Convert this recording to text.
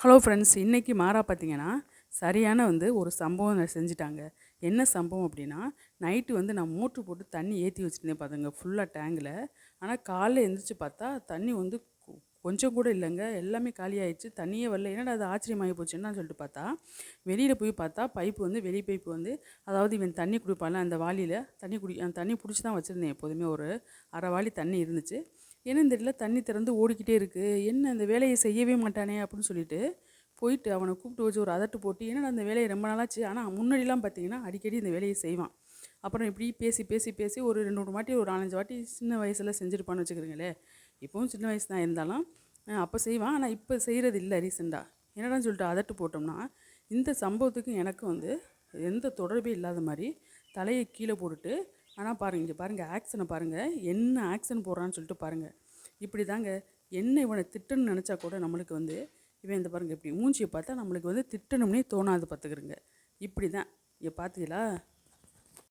Hello friends, இன்றைக்கி மாறா பார்த்தீங்கன்னா சரியான ஒரு சம்பவம் செஞ்சுட்டாங்க. என்ன சம்பவம் அப்படின்னா, நைட்டு நான் மோட்ரு போட்டு தண்ணி ஏற்றி வச்சுருந்தேன் பார்த்துங்க ஃபுல்லாக டேங்கில். ஆனால் காலைல எழுந்திரிச்சு பார்த்தா தண்ணி கொஞ்சம் கூட இல்லைங்க. எல்லாமே காலியாகிடுச்சு, தண்ணியே வரல. என்னடா அது ஆச்சரியமாகி போச்சு என்னன்னு சொல்லிட்டு பார்த்தா, வெளியில் போய் பார்த்தா பைப்பு வெளி பைப்பு அதாவது இவன் தண்ணி குடிப்பான்ல அந்த வாளியில் தண்ணி பிடிச்சி தான் வச்சுருந்தேன். எப்போதுமே ஒரு அரை வாளி தண்ணி இருந்துச்சு. என்னன்னு தெரியல, தண்ணி திறந்து ஓடிக்கிட்டே இருக்குது. என்ன அந்த வேலையை செய்யவே மாட்டானே அப்படின்னு சொல்லிட்டு போயிட்டு அவனை கூப்பிட்டு வச்சு ஒரு அதட்டு போட்டு, என்னடா அந்த வேலையை ரொம்ப நாளாச்சு, ஆனால் முன்னாடிலாம் பார்த்தீங்கன்னா அடிக்கடி இந்த வேலையை செய்வான். அப்புறம் இப்படி பேசி பேசி பேசி ஒரு 2 வாட்டி ஒரு 4-5 வாட்டி சின்ன வயசில் செஞ்சுருப்பான்னு வச்சுக்கிறீங்களே. இப்போவும் சின்ன வயசு தான் இருந்தாலும் அப்போ செய்வான். ஆனால் இப்போ செய்கிறது இல்லை ரீசெண்டாக. என்னடான்னு சொல்லிட்டு அதட்டு போட்டோம்னா, இந்த சம்பவத்துக்கு எனக்கு எந்த தொடர்பே இல்லாத மாதிரி தலையை கீழே போட்டுட்டு, ஆனால் பாருங்கள், இங்கே பாருங்கள் ஆக்ஷனை பாருங்கள், என்ன ஆக்ஷன் போடுறான்னு சொல்லிட்டு பாருங்கள். இப்படி தாங்க, என்ன இவனை திட்டணும்னு நினச்சா கூட நம்மளுக்கு இவன் இந்த பாருங்கள் இப்படி மூஞ்சியை பார்த்தா நம்மளுக்கு திட்டணும்னே தோணாது பார்த்துக்கிறங்க. இப்படி தான் இங்கே பார்த்தீங்களா.